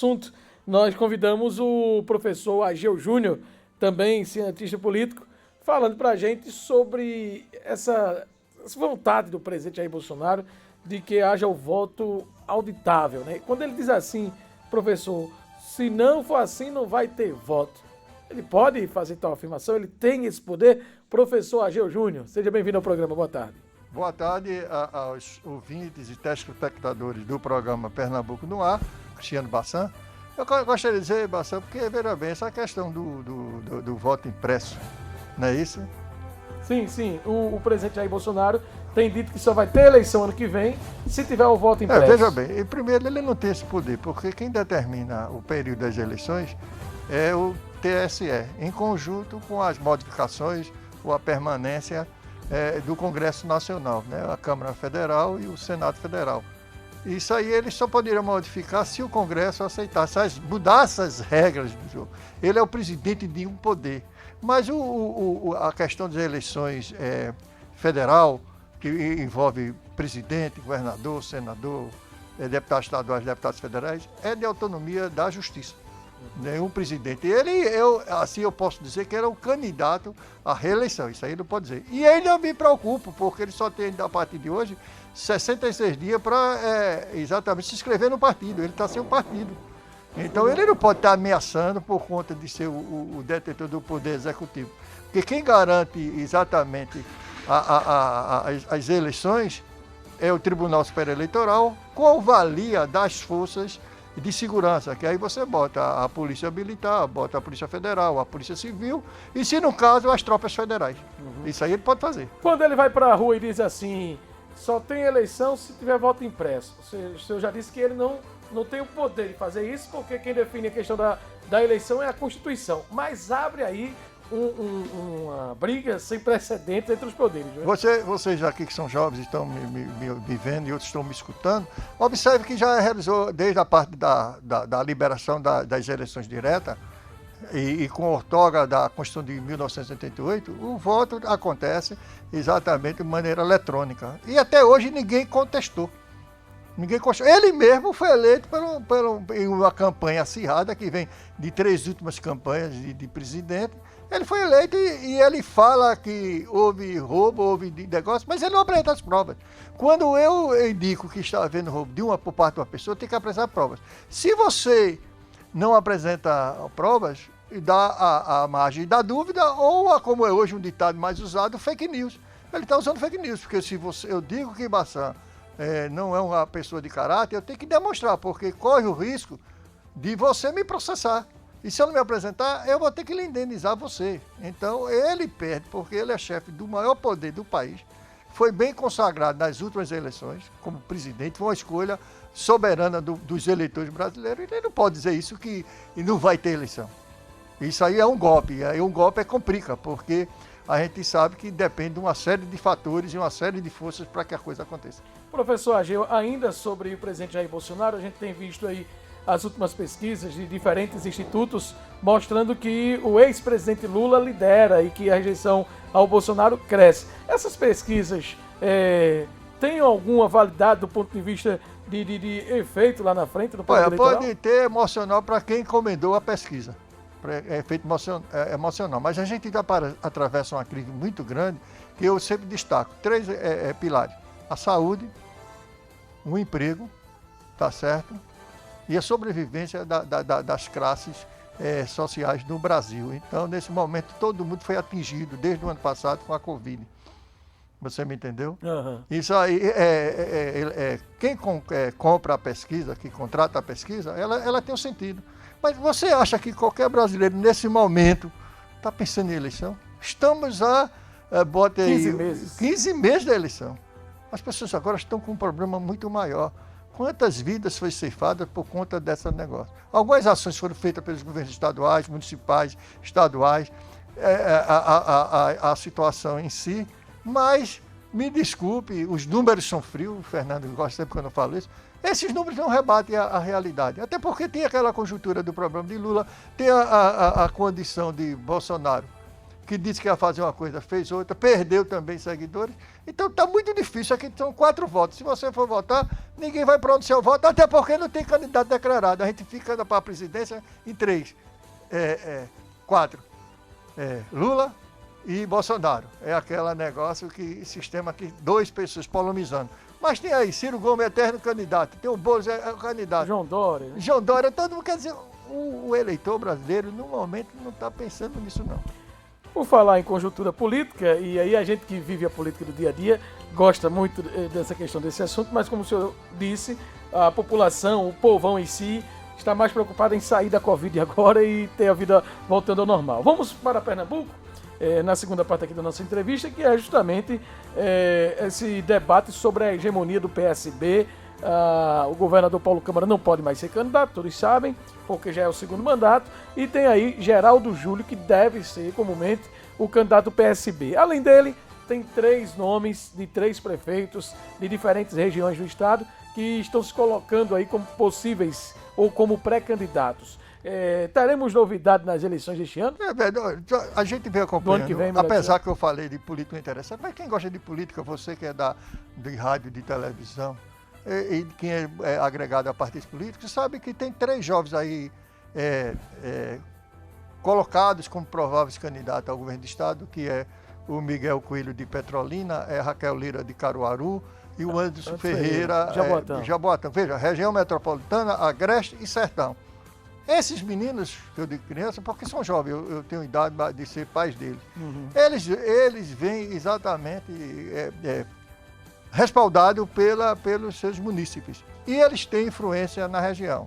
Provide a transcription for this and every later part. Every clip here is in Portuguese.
assunto, nós convidamos o professor Ageu Júnior, também cientista político, falando para a gente sobre essa vontade do presidente Jair Bolsonaro de que haja o voto auditável, né? Quando ele diz assim, professor, se não for assim, não vai ter voto. Ele pode fazer tal afirmação? Ele tem esse poder? Professor Ageu Júnior, seja bem-vindo ao programa. Boa tarde. Boa tarde aos ouvintes e telespectadores do programa Pernambuco no Ar, Cristiano Bassan. Eu gostaria de dizer, Bassan, porque, veja bem, essa questão do voto impresso, não é isso? Sim. O presidente Jair Bolsonaro tem dito que só vai ter eleição ano que vem se tiver o voto impresso. Veja bem, primeiro ele não tem esse poder, porque quem determina o período das eleições é o TSE, em conjunto com as modificações ou a permanência do Congresso Nacional, né? A Câmara Federal e o Senado Federal. Isso aí eles só poderiam modificar se o Congresso aceitasse, mudar essas regras do jogo. Ele é o presidente de um poder. Mas a questão das eleições federal, que envolve presidente, governador, senador, deputados estaduais, deputados federais, é de autonomia da Justiça. Nenhum presidente. Eu posso dizer que era o candidato à reeleição, isso aí não pode dizer. E ainda me preocupo, porque ele só tem, a partir de hoje, 66 dias para exatamente se inscrever no partido. Ele está sem o partido. Então ele não pode estar ameaçando por conta de ser o detentor do poder executivo. Porque quem garante exatamente as eleições é o Tribunal Superior Eleitoral, com a valia das forças de segurança, que aí você bota a Polícia Militar, bota a Polícia Federal, a Polícia Civil e, se no caso, as tropas federais. Isso aí ele pode fazer. Quando ele vai para a rua e diz assim, só tem eleição se tiver voto impresso. O senhor já disse que ele não tem o poder de fazer isso, porque quem define a questão da eleição é a Constituição. Mas abre aí uma briga sem precedentes entre os poderes. Né? Vocês aqui que são jovens estão me vendo e outros estão me escutando, observe que já realizou, desde a parte da liberação das eleições diretas e com a ortoga da Constituição de 1988, o voto acontece exatamente de maneira eletrônica. E até hoje ninguém contestou. Ele mesmo foi eleito em uma campanha acirrada, que vem de 3 últimas campanhas de presidente. Ele foi eleito e ele fala que houve roubo, houve negócio, mas ele não apresenta as provas. Quando eu indico que está havendo roubo por parte de uma pessoa, tem que apresentar provas. Se você não apresenta provas, dá a margem da dúvida, ou, como é hoje um ditado mais usado, fake news. Ele está usando fake news, porque se eu digo que Bassan não é uma pessoa de caráter, eu tenho que demonstrar, porque corre o risco de você me processar. E se eu não me apresentar, eu vou ter que lhe indenizar você. Então, ele perde, porque ele é chefe do maior poder do país. Foi bem consagrado nas últimas eleições como presidente. Foi uma escolha soberana dos eleitores brasileiros. Ele não pode dizer isso que não vai ter eleição. Isso aí é um golpe. E aí um golpe complica, porque a gente sabe que depende de uma série de fatores e uma série de forças para que a coisa aconteça. Professor Ageu, ainda sobre o presidente Jair Bolsonaro, a gente tem visto aí as últimas pesquisas de diferentes institutos mostrando que o ex-presidente Lula lidera e que a rejeição ao Bolsonaro cresce. Essas pesquisas têm alguma validade do ponto de vista de efeito lá na frente do partido eleitoral? Pode ter emocional para quem encomendou a pesquisa, efeito emocional, mas a gente atravessa uma crise muito grande que eu sempre destaco. 3 pilares: a saúde, o emprego, tá certo? E a sobrevivência das classes sociais no Brasil. Então, nesse momento, todo mundo foi atingido, desde o ano passado, com a Covid. Você me entendeu? Uhum. Isso aí, quem compra a pesquisa, que contrata a pesquisa, ela tem um sentido. Mas você acha que qualquer brasileiro, nesse momento, está pensando em eleição? Estamos a 15 meses da eleição. As pessoas agora estão com um problema muito maior. Quantas vidas foi ceifadas por conta desse negócio? Algumas ações foram feitas pelos governos estaduais, municipais, estaduais, a situação em si, mas, me desculpe, os números são frios, o Fernando gosta sempre quando eu falo isso, esses números não rebatem a realidade, até porque tem aquela conjuntura do problema de Lula, tem a condição de Bolsonaro, que disse que ia fazer uma coisa, fez outra, perdeu também seguidores. Então está muito difícil. Aqui são 4 votos. Se você for votar, ninguém vai para onde seu voto, até porque não tem candidato declarado. A gente fica para a presidência em 3, 4. Lula e Bolsonaro. É aquele negócio que sistema que 2 pessoas polemizando. Mas tem aí, Ciro Gomes é eterno candidato, tem o Boulos é candidato. João Dória. Né? João Dória, todo mundo quer dizer, o eleitor brasileiro, no momento, não está pensando nisso, não. Por falar em conjuntura política, e aí a gente que vive a política do dia a dia gosta muito dessa questão desse assunto, mas como o senhor disse, a população, o povão em si, está mais preocupado em sair da Covid agora e ter a vida voltando ao normal. Vamos para Pernambuco? Na segunda parte aqui da nossa entrevista, que é justamente esse debate sobre a hegemonia do PSB. O governador Paulo Câmara não pode mais ser candidato, todos sabem, porque já é o 2º mandato, e tem aí Geraldo Júlio, que deve ser comumente o candidato do PSB. Além dele, tem 3 nomes de 3 prefeitos de diferentes regiões do estado que estão se colocando aí como possíveis ou como pré-candidatos. Teremos novidade nas eleições deste ano? A gente vem acompanhando, que vem, apesar que eu falei de política interessante, mas quem gosta de política, você que é de rádio, de televisão, e quem é agregado a partidos políticos, sabe que tem 3 jovens aí colocados como prováveis candidatos ao governo do estado, que é o Miguel Coelho de Petrolina, a Raquel Lira de Caruaru e o Anderson Ferreira de Jaboatão. Veja, região metropolitana, Agreste e Sertão. Esses meninos, que eu digo criança, porque são jovens, eu tenho idade de ser pais deles, eles vêm exatamente respaldados pelos seus munícipes. E eles têm influência na região.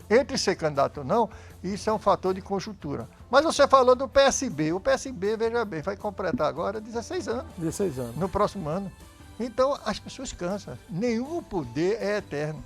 Entre ser candidato ou não, isso é um fator de conjuntura. Mas você falou do PSB. O PSB, veja bem, vai completar agora 16 anos. 16 anos. No próximo ano. Então, as pessoas cansam. Nenhum poder é eterno.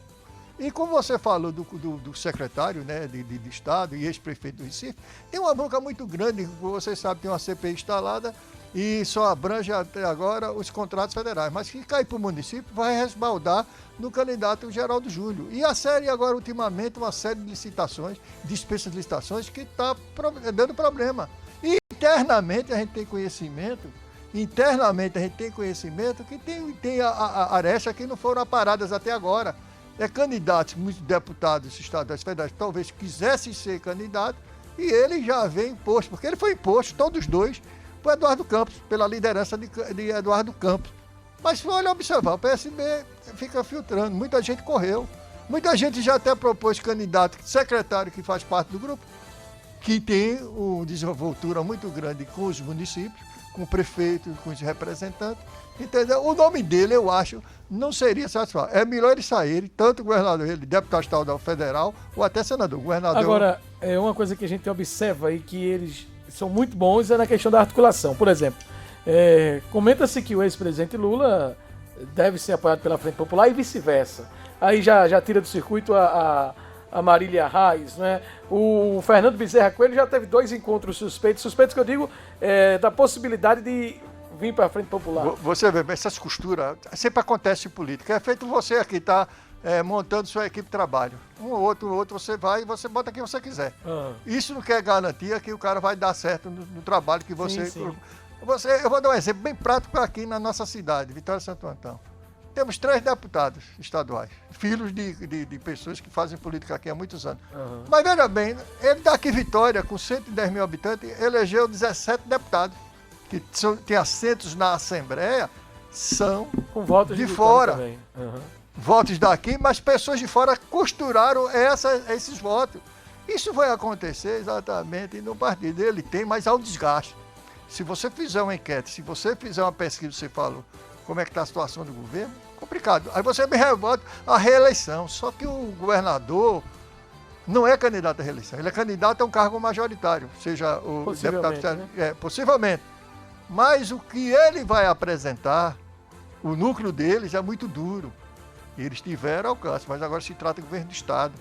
E como você falou do secretário, né, de Estado e ex-prefeito do Recife, tem uma bronca muito grande, você sabe, tem uma CPI instalada e só abrange até agora os contratos federais. Mas se cair para o município, vai respaldar no candidato Geraldo Júlio. E a série agora, ultimamente, uma série de licitações, dispensas de licitações, que está dando problema. E internamente a gente tem conhecimento que tem arestas que não foram aparadas até agora. Candidatos, muitos deputados estaduais federais, talvez quisessem ser candidato, e ele já vem imposto, porque ele foi imposto, todos 2, por Eduardo Campos, pela liderança de Eduardo Campos. Mas se olha observar, o PSB fica filtrando, muita gente correu, muita gente já até propôs candidato, secretário que faz parte do grupo, que tem uma desenvoltura muito grande com os municípios, com o prefeito, com os representantes, entendeu? O nome dele, eu acho, não seria satisfatório. É melhor ele sair, tanto o governador, ele, deputado estadual federal, ou até senador. Governador... Agora, uma coisa que a gente observa aí, que eles são muito bons, é na questão da articulação. Por exemplo, comenta-se que o ex-presidente Lula deve ser apoiado pela Frente Popular e vice-versa. Aí já tira do circuito a Marília Reis, né? O Fernando Bezerra Coelho já teve 2 encontros suspeitos que eu digo da possibilidade de vir para a Frente Popular. Você vê, essas costuras sempre acontece em política. É feito você aqui, tá montando sua equipe de trabalho. Um ou outro você vai e você bota quem você quiser. Isso não quer garantia que o cara vai dar certo no trabalho que você... Sim. Eu vou dar um exemplo bem prático aqui na nossa cidade, Vitória de Santo Antão. Temos 3 deputados estaduais, filhos de pessoas que fazem política aqui há muitos anos. Mas veja bem, ele daqui Vitória, com 110 mil habitantes, elegeu 17 deputados, que têm assentos na Assembleia, são com votos de fora. Votos daqui, mas pessoas de fora costuraram esses votos. Isso vai acontecer exatamente no partido. Ele tem, mas há um desgaste. Se você fizer uma enquete, se você fizer uma pesquisa, você falou como é que está a situação do governo, complicado. Aí você me rebota a reeleição. Só que o governador não é candidato à reeleição. Ele é candidato a um cargo majoritário, seja o deputado... Né? Possivelmente. Mas o que ele vai apresentar, o núcleo deles é muito duro. Eles tiveram alcance, mas agora se trata do governo do Estado.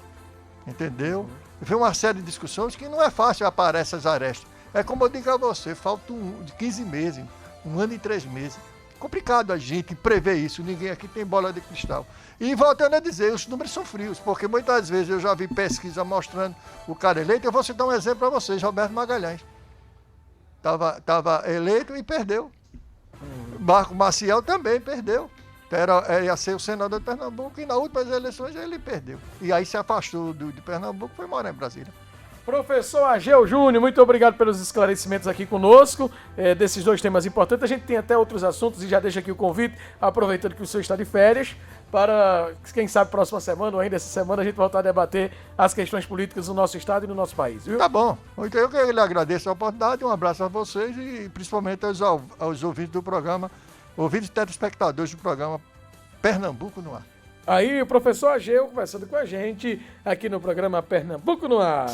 Entendeu? Vem uma série de discussões que não é fácil aparecer essas arestas. É como eu digo a você, falta 15 meses, 1 ano e 3 meses. Complicado a gente prever isso, ninguém aqui tem bola de cristal. E voltando a dizer, os números são frios, porque muitas vezes eu já vi pesquisa mostrando o cara eleito. Eu vou citar um exemplo para vocês, Roberto Magalhães. Tava eleito e perdeu. Marco Maciel também perdeu. Ia ser o senador de Pernambuco e nas últimas eleições ele perdeu. E aí se afastou de Pernambuco e foi morar em Brasília. Professor Ageu Júnior, muito obrigado pelos esclarecimentos aqui conosco, desses dois temas importantes. A gente tem até outros assuntos e já deixa aqui o convite, aproveitando que o senhor está de férias, para, quem sabe, próxima semana ou ainda essa semana a gente voltar a debater as questões políticas do nosso estado e do nosso país, viu? Tá bom. Então eu que lhe agradeço a oportunidade, um abraço a vocês e principalmente aos ouvintes do programa, ouvintes e telespectadores do programa Pernambuco no Ar. Aí o professor Ageu conversando com a gente aqui no programa Pernambuco no Ar.